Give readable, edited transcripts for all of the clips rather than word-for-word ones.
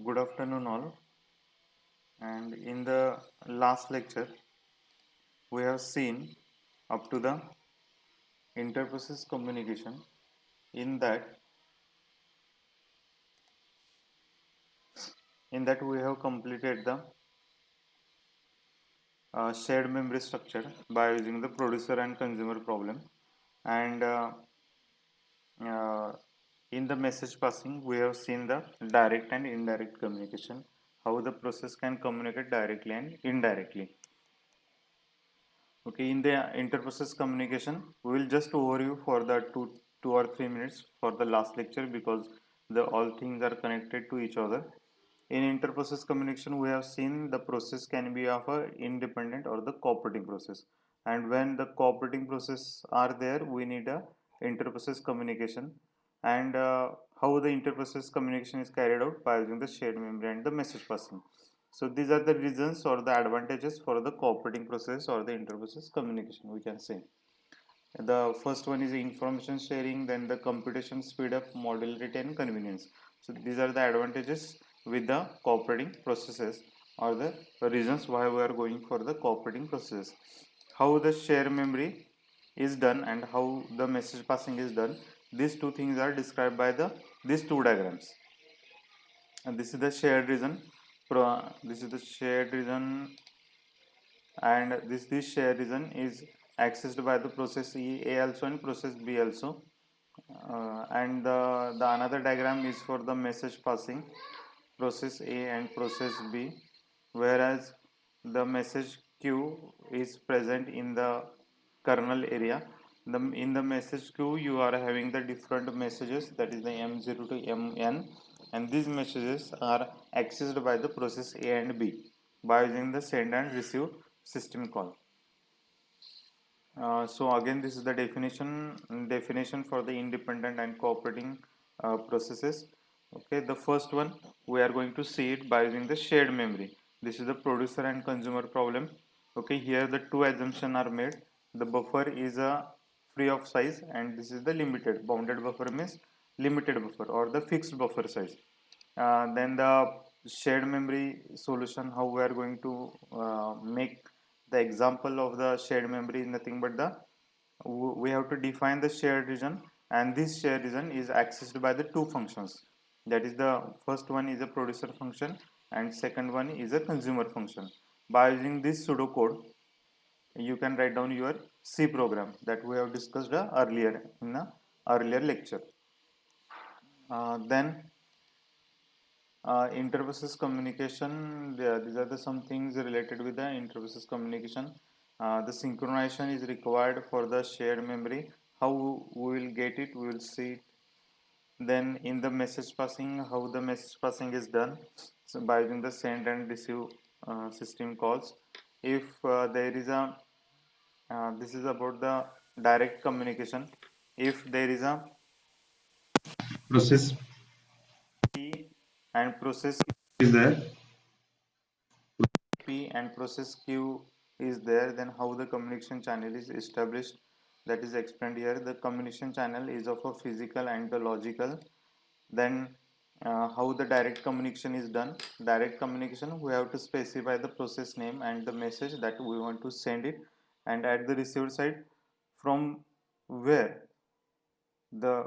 Good afternoon all, and in the last lecture we have seen up to the interprocess communication. In that we have completed the shared memory structure by using the producer and consumer problem, and uh, in the message passing we have seen the direct and indirect communication, how the process can communicate directly and indirectly. Okay, in the interprocess communication, we will just overview for the two or 3 minutes for the last lecture, because the all things are connected to each other. In interprocess communication, we have seen the process can be of a independent or the cooperating process, and when the cooperating process are there, we need a interprocess communication, and how the interprocess communication is carried out by using the shared memory and the message passing. So these are the reasons or the advantages for the cooperating process or the interprocess communication, we can say. The first one is information sharing, then the computation speed up, modularity and convenience. So these are the advantages with the cooperating processes, or the reasons why we are going for the cooperating process. How the share memory is done and how the message passing is done, these two things are described by these two diagrams. And this is the shared region, this is the shared region, and this shared region is accessed by the process A also and process B also. And the another diagram is for the message passing, process A and process B, whereas the message Q is present in the kernel area. In the message queue you are having the different messages, that is the M0 to MN, and these messages are accessed by the process A and B by using the send and receive system call. So again, this is the definition for the independent and cooperating processes. Okay, the first one we are going to see it by using the shared memory. This is the producer and consumer problem. Okay, here the two assumptions are made. The buffer is a free of size, and this is the limited. Bounded buffer means limited buffer or the fixed buffer size. Then the shared memory solution, how we are going to make the example of the shared memory is nothing but we have to define the shared region, and this shared region is accessed by the two functions. That is, the first one is a producer function and second one is a consumer function. By using this pseudocode, you can write down your C program that we have discussed earlier in the earlier lecture. Then interprocess communication, these are some things related with the interprocess communication. The synchronization is required for the shared memory. How we will get it, we will see it. Then in the message passing, how the message passing is done, so by using the send and receive system calls. If there is a this is about the direct communication. If there is a process P and process is there, P and process Q is there, then how the communication channel is established, that is explained here. The communication channel is of a physical and the logical. Then how the direct communication is done. Direct communication, we have to specify the process name and the message that we want to send it, and at the received side, from where the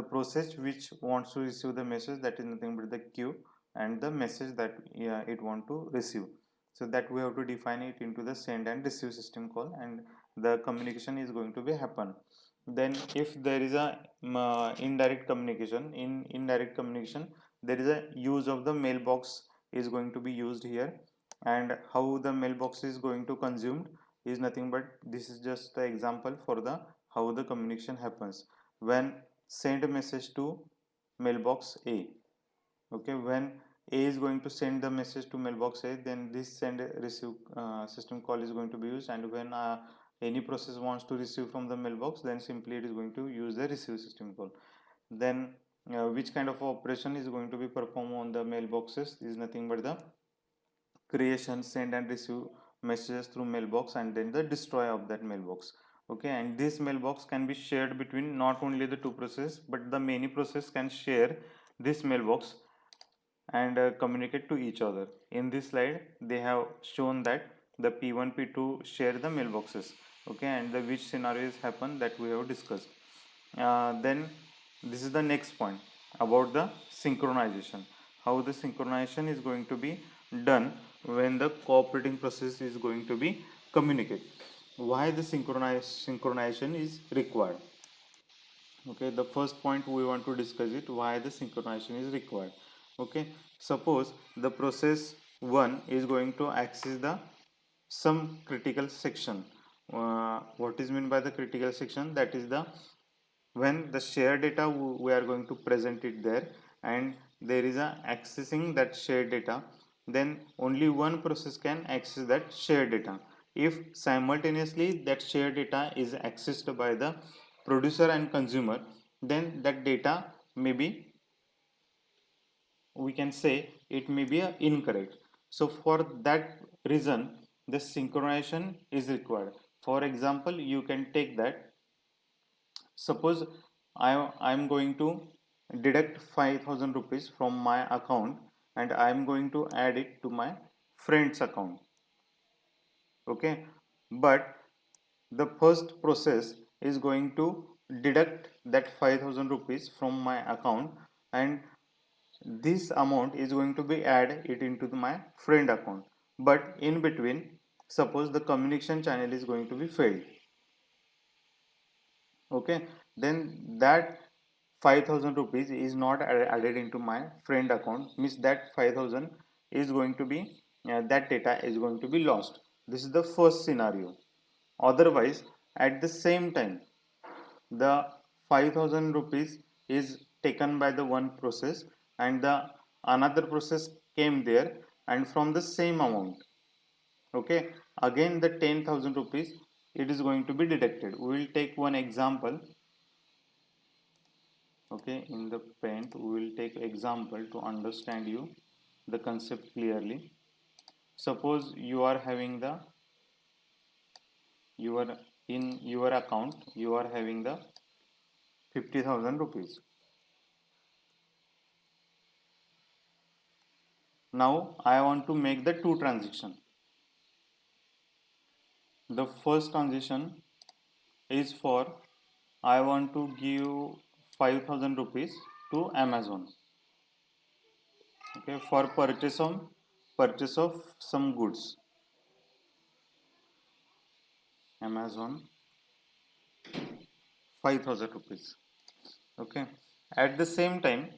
process which wants to receive the message, that is nothing but the queue, and the message that it want to receive. So that we have to define it into the send and receive system call, and the communication is going to be happen. Then if there is a indirect communication, in indirect communication there is a use of the mailbox is going to be used here, and how the mailbox is going to consumed is nothing but, this is just the example for the how the communication happens. When send a message to mailbox A, okay, when A is going to send the message to mailbox A, then this send receive system call is going to be used, and when any process wants to receive from the mailbox, then simply it is going to use the receive system call. Then which kind of operation is going to be performed on the mailboxes is nothing but the creation, send and receive messages through mailbox, and then the destroy of that mailbox. Okay, and this mailbox can be shared between not only the two processes, but the many process can share this mailbox. and communicate to each other. In this slide they have shown that the P1 P2 share the mailboxes, okay, and the which scenarios happen that we have discussed. Then this is the next point about the synchronization, how the synchronization is going to be done when the cooperating process is going to be communicate. Why the synchronization is required? Okay, the first point we want to discuss it, why the synchronization is required. Okay, suppose the process 1 is going to access the some critical section. What is meant by the critical section? That is the when the shared data we are going to present it there, and there is a accessing that shared data, then only one process can access that shared data. If simultaneously that shared data is accessed by the producer and consumer, then that data may be, we can say it may be incorrect. So for that reason the synchronization is required. For example, you can take that, suppose I am going to deduct 5,000 rupees from my account and I am going to add it to my friend's account. Okay, but the first process is going to deduct that 5,000 rupees from my account, and this amount is going to be add it into my friend account. But in between, suppose the communication channel is going to be failed. Okay, then that 5,000 rupees is not added into my friend account, means that 5,000 is going to be that data is going to be lost. This is the first scenario. Otherwise, at the same time, the 5,000 rupees is taken by the one process and the another process came there, and from the same amount, okay, again the 10,000 rupees it is going to be deducted. We will take one example. Okay, in the paint we will take example to understand you the concept clearly. Suppose you are having the your in your account you are having the 50,000 rupees. Now I want to make the two transaction. The first transaction is for, I want to give 5,000 rupees to Amazon, okay, for purchase of some goods. Amazon 5,000 rupees. Okay, at the same time,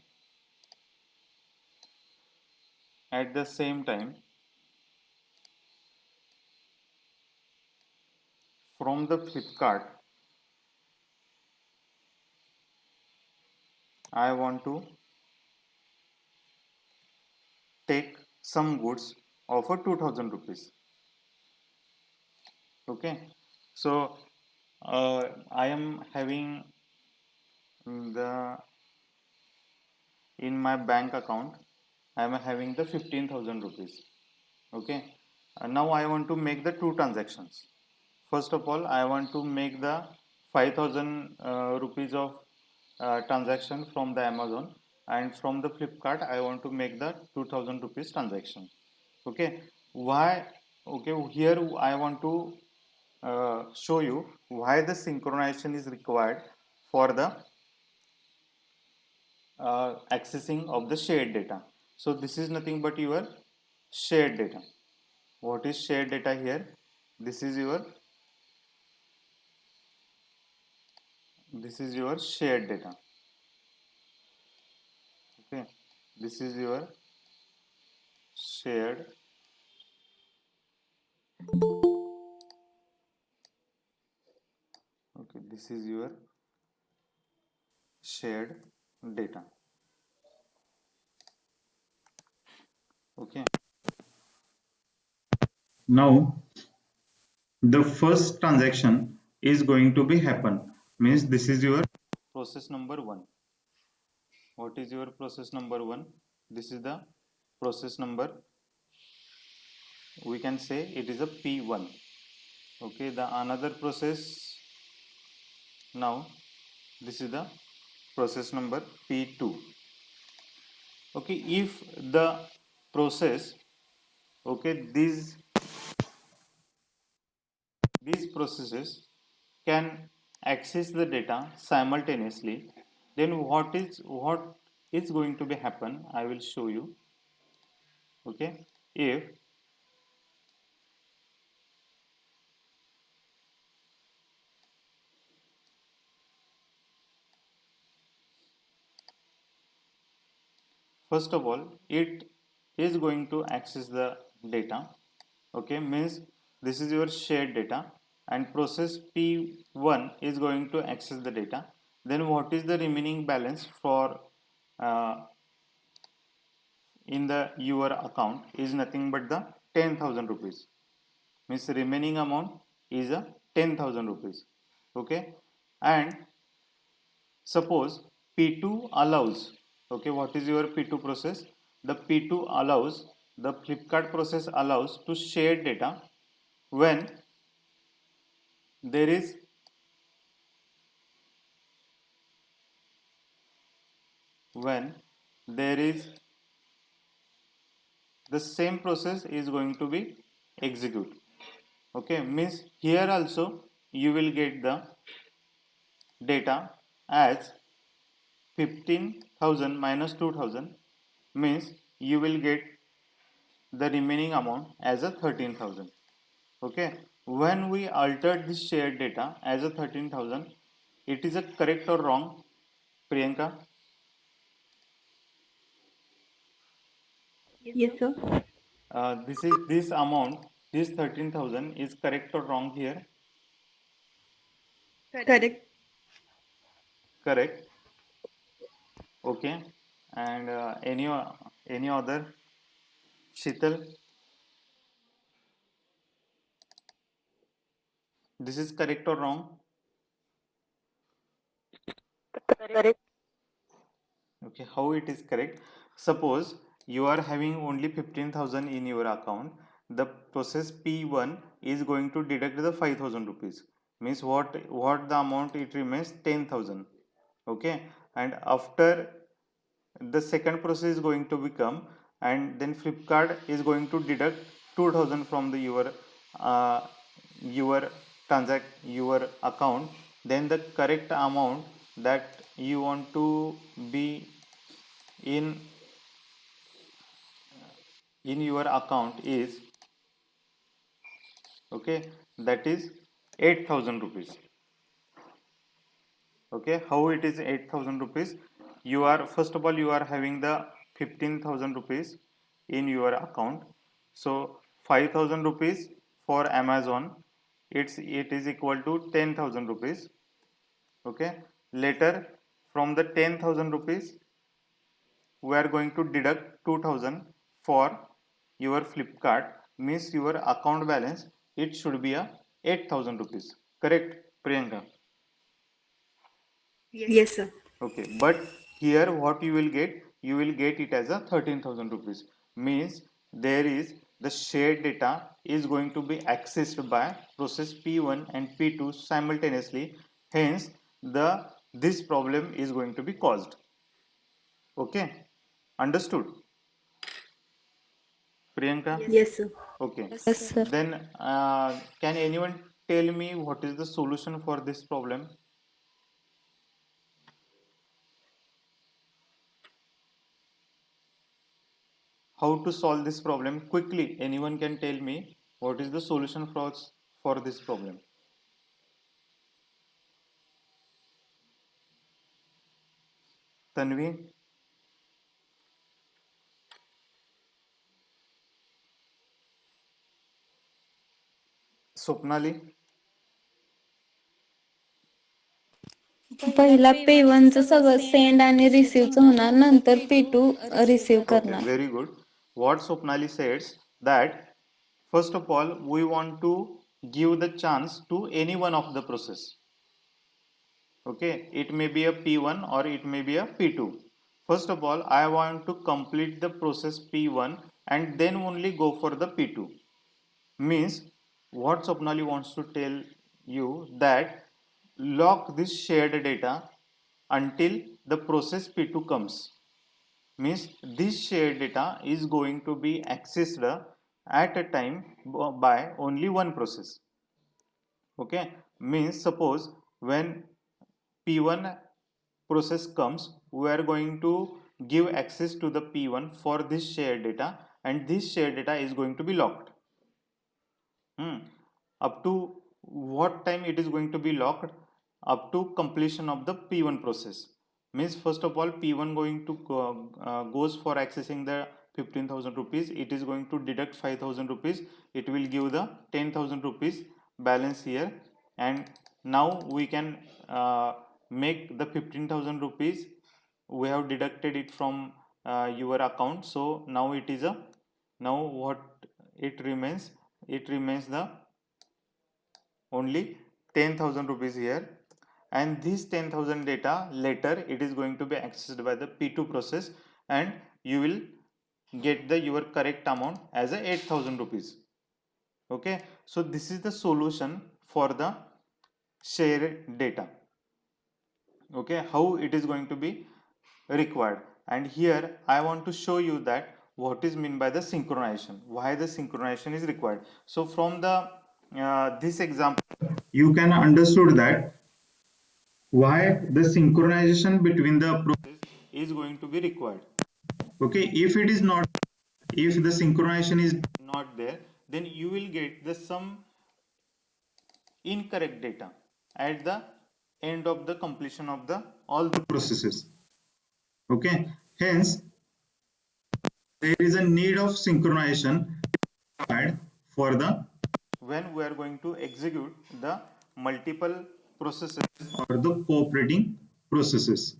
at the same time from the Flipkart I want to take some goods of a 2,000 rupees. Okay, so I am having the, in my bank account I am having the 15,000 rupees. Okay, now I want to make the two transactions. First of all, I want to make the 5,000 rupees of transaction from the Amazon, and from the Flipkart I want to make the 2,000 rupees transaction. Okay, why? Okay, here I want to show you why the synchronization is required for the accessing of the shared data. So this is nothing but your shared data. What is shared data here? This is your, this is your shared data. Okay, this is your shared, okay, this is your shared data. Okay, now the first transaction is going to be happen, means this is your process number 1. What is your process number 1? This is the process number, we can say it is a P1. Okay, the another process, now this is the process number P2. Okay, if the process, okay, these processes can access the data simultaneously, then what is going to be happen, I will show you. Okay, if first of all it is going to access the data, okay, means this is your shared data, and process P1 is going to access the data, then what is the remaining balance for uh, in the your account is nothing but the 10,000 rupees, means remaining amount is a 10,000 rupees. Okay, and suppose P2 allows, okay, what is your P2 process? The P2 allows, the Flipkart process allows to share data when there is when there is the same process is going to be execute. Okay, means here also you will get the data as 15,000 minus 2,000, means you will get the remaining amount as a 13,000. Okay, when we altered this shared data as a 13,000, it is a correct or wrong, Priyanka? Yes, sir. This amount, this 13,000 is correct or wrong here? Correct. Correct. Okay, and any other, Shital? This is correct or wrong? Correct. Okay, how it is correct? Suppose you are having only 15,000 in your account, the process P1 is going to deduct the 5,000 rupees, means what the amount it remains 10,000. Okay, and after the second process is going to become, and then Flipkart is going to deduct 2,000 from the uh, your your account, then the correct amount that you want to be in your account is, okay, that is 8,000 rupees. Okay, how it is 8,000 rupees? You are, first of all, you are having the 15,000 rupees in your account, so 5,000 rupees for Amazon, it is equal to 10,000 rupees. Okay, later from the 10,000 rupees we are going to deduct 2,000 for your Flipkart, means your account balance it should be a 8,000 rupees. Correct, Priyanka? Yes, sir. Okay, but here what you will get it as a 13,000 rupees, means there is the shared data is going to be accessed by process P1 and P2 simultaneously, hence the this problem is going to be caused. Okay, understood, Priyanka? Yes, sir. Okay, Yes, sir. then can anyone tell me what is the solution for this problem? How to solve this problem quickly? Anyone can tell me what is the solution for this problem? Tanvi, Swapnali? पहिला P1चं सगळं send आणि रिसीव्हचं होणार, नंतर P2 receive Okay, करणार. very good. What Swapnali says that first of all we want to give the chance to any one of the process. Okay, it may be a P1 or it may be a P2. First of all I want to complete the process P1 and then only go for the P2, means what Swapnali wants to tell you that lock this shared data until the process P2 comes. means this shared data is going to be accessed at a time by only one process. Okay, means suppose when P1 process comes, we are going to give access to the P1 for this shared data, and this shared data is going to be locked. Up to what time it is going to be locked? Up to completion of the P1 process. Means first of all, P1 going to goes for accessing the 15,000 rupees. It is going to deduct 5,000 rupees. It will give the 10,000 rupees balance here, and now we can make the 15,000 rupees. We have deducted it from your account, so now it is a, now what it remains, it remains the only 10,000 rupees here, and this 10,000 data later it is going to be accessed by the P2 process, and you will get the your correct amount as a 8,000 rupees. Okay, so this is the solution for the shared data. Okay, how it is going to be required, and here I want to show you that what is meant by the synchronization, why the synchronization is required. So from the this example you can understood that why the synchronization between the process is going to be required. Okay, if it is not, if the synchronization is not there, then you will get the some incorrect data at the end of the completion of the all the processes. Okay, hence there is a need of synchronization required for the when we are going to execute the multiple processes or the cooperating processes.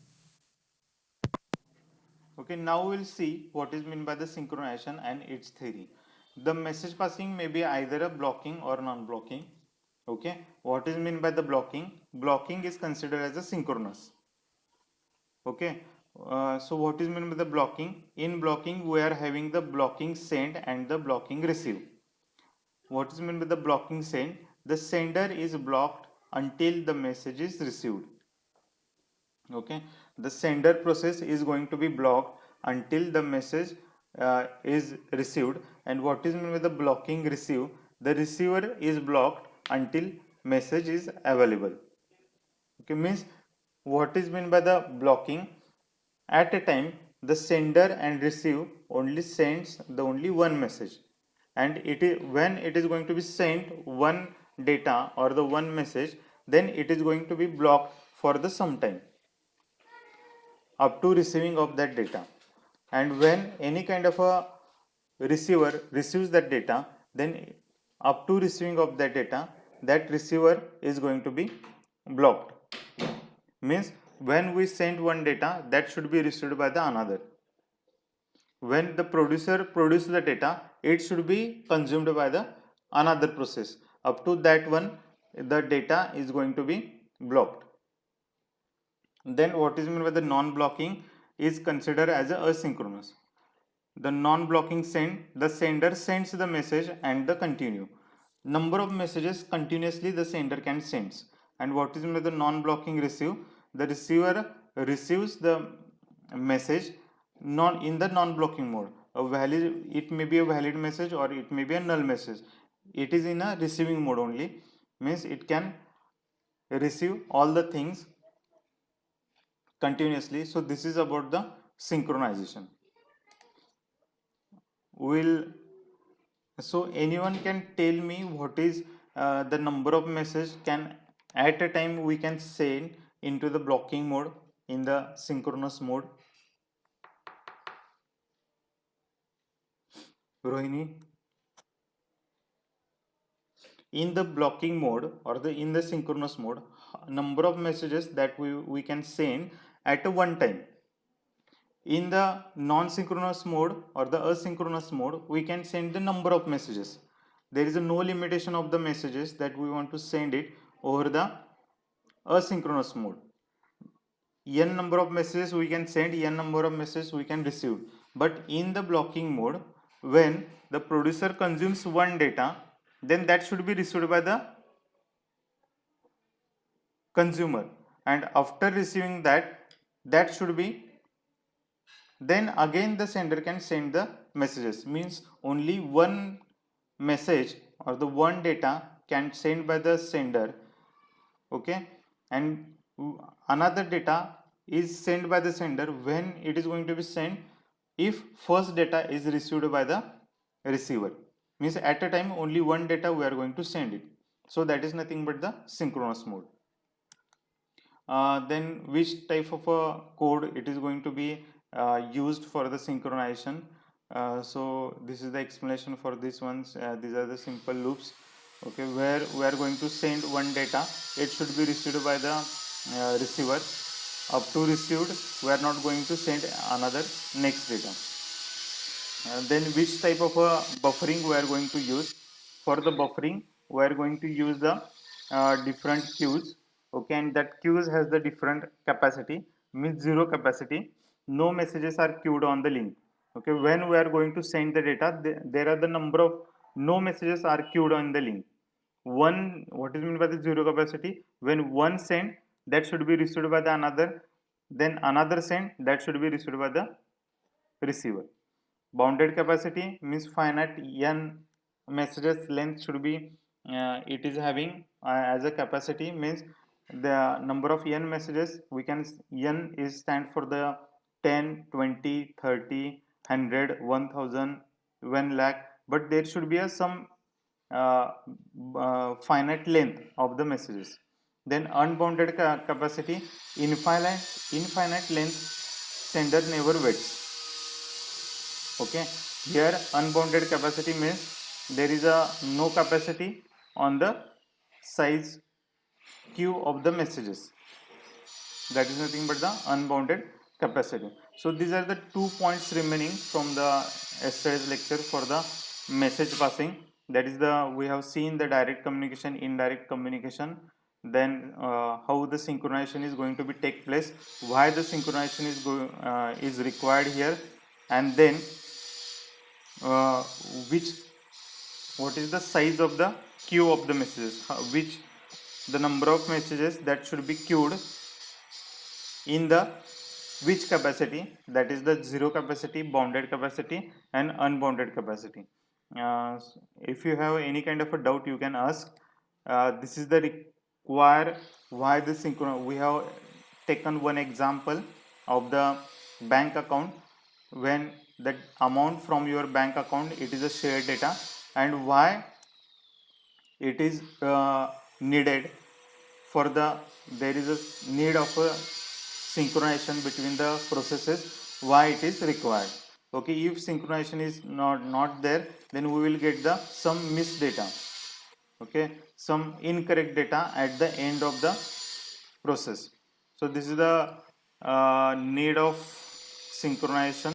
Okay, now we'll see what is meant by the synchronization and its theory. The message passing may be either a blocking or non-blocking. Okay, what is meant by the blocking? Blocking is considered as a synchronous. Okay, so what is meant by the blocking? In blocking, we are having the blocking send and the blocking receive. What is meant by the blocking send? The sender is blocked until the message is received. Okay, the sender process is going to be blocked until the message is received. And what is meant by the blocking receive? The receiver is blocked until message is available. Okay, means what is meant by the blocking? At a time the sender and receive only sends the only one message, and it is when it is going to be sent one data or the one message, then it is going to be blocked for the some time up to receiving of that data. And when any kind of a receiver receives that data, then up to receiving of that data, that receiver is going to be blocked. Means when we send one data, that should be received by the another. When the producer produces the data, it should be consumed by the another process. Up to that one, the data is going to be blocked. Then what is meant by the non-blocking is considered as a asynchronous. The non-blocking send, the sender sends the message and the continue. Number of messages continuously the sender can sends. And what is meant by the non-blocking receive? The receiver receives the message non in the non-blocking mode. A valid, it may be a valid message or it may be a null message. It is in a receiving mode only. Means it can receive all the things continuously. So this is about the synchronization. Will so anyone can tell me what is the number of message can at a time we can send into the blocking mode in the synchronous mode? Rohini, in the blocking mode or the in the synchronous mode, number of messages that we can send at a one time. In the non-synchronous mode or the asynchronous mode, we can send the number of messages. There is no limitation of the messages that we want to send it over the asynchronous mode. N number of messages we can send, N number of messages we can receive. But in the blocking mode, when the producer consumes one data, then that should be received by the consumer, and after receiving that, that should be then again the sender can send the messages, means only one message or the one data can send by the sender, okay, and another data is sent by the sender when it is going to be sent if first data is received by the receiver, means at a time only one data we are going to send it, so that is nothing but the synchronous mode. Then which type of a code it is going to be used for the synchronization. So this is the explanation for this ones. These are the simple loops, okay, where we are going to send one data, it should be received by the receiver. Up to received, we are not going to send another next data. Then which type of a buffering we are going to use. For the buffering we are going to use the different queues, okay, and that queues has the different capacity, means zero capacity, no messages are queued on the link, okay. When we are going to send the data, there are the number of no messages are queued on the link. One, what is meant by the zero capacity, when one send, that should be received by the another, then another send, that should be received by the receiver. Bounded capacity means finite n messages length should be it is having as a capacity, means the number of n messages we can, n is stand for the 10, 20, 30, 100, 1000, 1 lakh, but there should be a some uh, finite length of the messages. Then unbounded capacity, infinite length, sender never waits, okay. Here unbounded capacity means there is a no capacity on the size queue of the messages, that is nothing but the unbounded capacity. So these are the 2 points remaining from the yesterday's lecture for the message passing, that is the we have seen the direct communication, indirect communication, then how the synchronization is going to be take place, why the synchronization is required here, and then uh, which what is the size of the queue of the messages, which the number of messages that should be queued in the which capacity, that is the zero capacity, bounded capacity, and unbounded capacity. uh, if you have any kind of a doubt you can ask. This is the require why the synchro, we have taken one example of the bank account, when the amount from your bank account, it is a shared data, and why it is needed for the, there is a need of a synchronization between the processes, why it is required, okay. If synchronization is not there, then we will get the some missed data, okay, some incorrect data at the end of the process. So this is the need of synchronization.